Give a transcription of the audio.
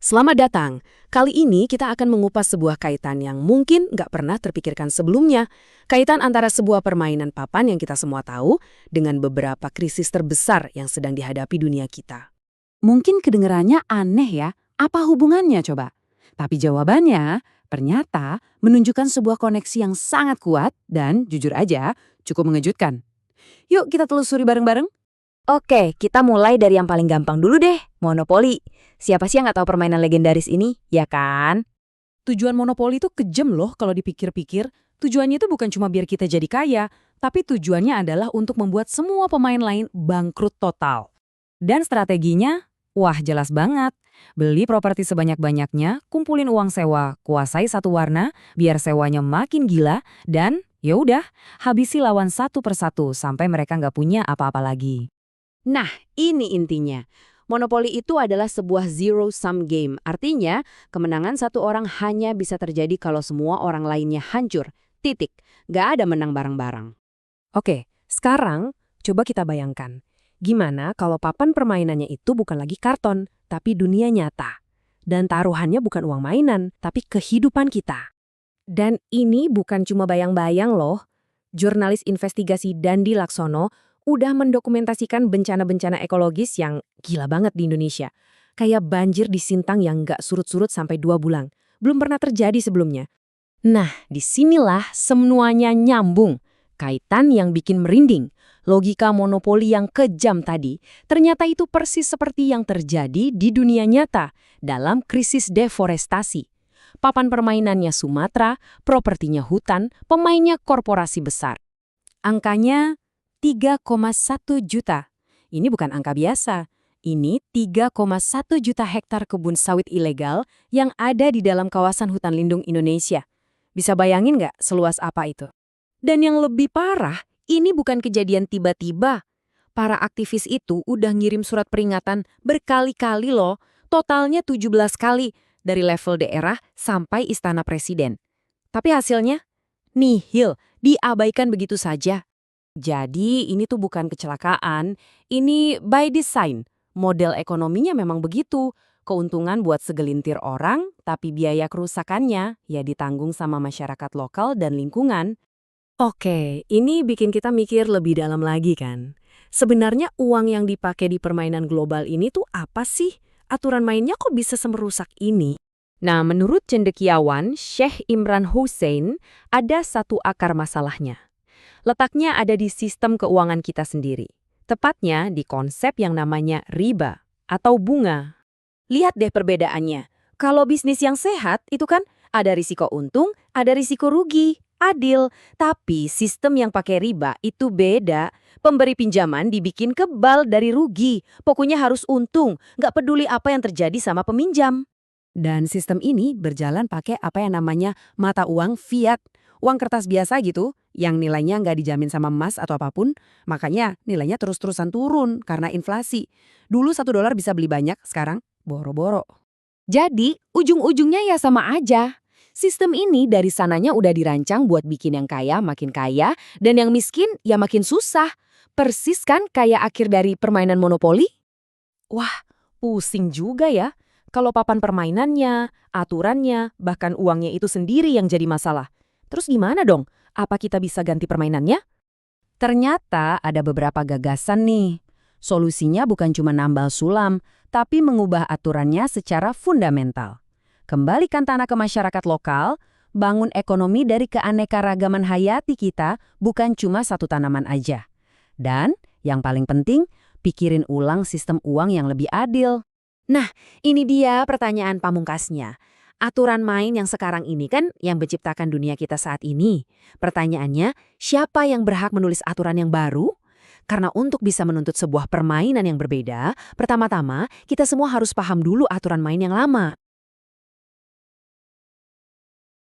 Selamat datang. Kali ini kita akan mengupas sebuah kaitan yang mungkin nggak pernah terpikirkan sebelumnya. Kaitan antara sebuah permainan papan yang kita semua tahu dengan beberapa krisis terbesar yang sedang dihadapi dunia kita. Mungkin kedengarannya aneh ya, apa hubungannya coba? Tapi jawabannya ternyata menunjukkan sebuah koneksi yang sangat kuat dan jujur aja cukup mengejutkan. Yuk kita telusuri bareng-bareng. Oke, kita mulai dari yang paling gampang dulu deh, monopoli. Siapa sih yang nggak tahu permainan legendaris ini, ya kan? Tujuan monopoli itu kejam loh kalau dipikir-pikir. Tujuannya itu bukan cuma biar kita jadi kaya, tapi tujuannya adalah untuk membuat semua pemain lain bangkrut total. Dan strateginya, wah jelas banget. Beli properti sebanyak-banyaknya, kumpulin uang sewa, kuasai satu warna, biar sewanya makin gila, dan ya udah, habisi lawan satu persatu sampai mereka nggak punya apa-apa lagi. Nah, ini intinya. Monopoli itu adalah sebuah zero-sum game. Artinya, kemenangan satu orang hanya bisa terjadi kalau semua orang lainnya hancur. Titik. Nggak ada menang bareng-bareng. Oke, sekarang coba kita bayangkan. Gimana kalau papan permainannya itu bukan lagi karton, tapi dunia nyata. Dan taruhannya bukan uang mainan, tapi kehidupan kita. Dan ini bukan cuma bayang-bayang loh. Jurnalis investigasi Dandi Laksono udah mendokumentasikan bencana-bencana ekologis yang gila banget di Indonesia. Kayak banjir di Sintang yang nggak surut-surut sampai 2 bulan. Belum pernah terjadi sebelumnya. Nah, disinilah semuanya nyambung. Kaitan yang bikin merinding. Logika monopoli yang kejam tadi, ternyata itu persis seperti yang terjadi di dunia nyata dalam krisis deforestasi. Papan permainannya Sumatera, propertinya hutan, pemainnya korporasi besar. Angkanya 3,1 juta. Ini bukan angka biasa. Ini 3,1 juta hektar kebun sawit ilegal yang ada di dalam kawasan hutan lindung Indonesia. Bisa bayangin nggak seluas apa itu? Dan yang lebih parah, ini bukan kejadian tiba-tiba. Para aktivis itu udah ngirim surat peringatan berkali-kali loh. Totalnya 17 kali dari level daerah sampai istana presiden. Tapi hasilnya? Nihil, diabaikan begitu saja. Jadi ini tuh bukan kecelakaan, ini by design. Model ekonominya memang begitu. Keuntungan buat segelintir orang, tapi biaya kerusakannya ya ditanggung sama masyarakat lokal dan lingkungan. Oke, ini bikin kita mikir lebih dalam lagi kan. Sebenarnya uang yang dipakai di permainan global ini tuh apa sih? Aturan mainnya kok bisa semerusak ini? Nah, menurut cendekiawan Syekh Imran Hussein, ada satu akar masalahnya. Letaknya ada di sistem keuangan kita sendiri. Tepatnya di konsep yang namanya riba atau bunga. Lihat deh perbedaannya. Kalau bisnis yang sehat itu kan ada risiko untung, ada risiko rugi, adil. Tapi sistem yang pakai riba itu beda. Pemberi pinjaman dibikin kebal dari rugi. Pokoknya harus untung, nggak peduli apa yang terjadi sama peminjam. Dan sistem ini berjalan pakai apa yang namanya mata uang fiat. Uang kertas biasa gitu, yang nilainya nggak dijamin sama emas atau apapun, makanya nilainya terus-terusan turun karena inflasi. Dulu $1 bisa beli banyak, sekarang boro-boro. Jadi, ujung-ujungnya ya sama aja. Sistem ini dari sananya udah dirancang buat bikin yang kaya makin kaya, dan yang miskin ya makin susah. Persis kan kayak akhir dari permainan monopoli? Wah, pusing juga ya. Kalau papan permainannya, aturannya, bahkan uangnya itu sendiri yang jadi masalah. Terus gimana dong? Apa kita bisa ganti permainannya? Ternyata ada beberapa gagasan nih. Solusinya bukan cuma nambal sulam, tapi mengubah aturannya secara fundamental. Kembalikan tanah ke masyarakat lokal, bangun ekonomi dari keanekaragaman hayati kita, bukan cuma satu tanaman aja. Dan yang paling penting, pikirin ulang sistem uang yang lebih adil. Nah, ini dia pertanyaan pamungkasnya. Aturan main yang sekarang ini kan yang menciptakan dunia kita saat ini. Pertanyaannya, siapa yang berhak menulis aturan yang baru? Karena untuk bisa menuntut sebuah permainan yang berbeda, pertama-tama kita semua harus paham dulu aturan main yang lama.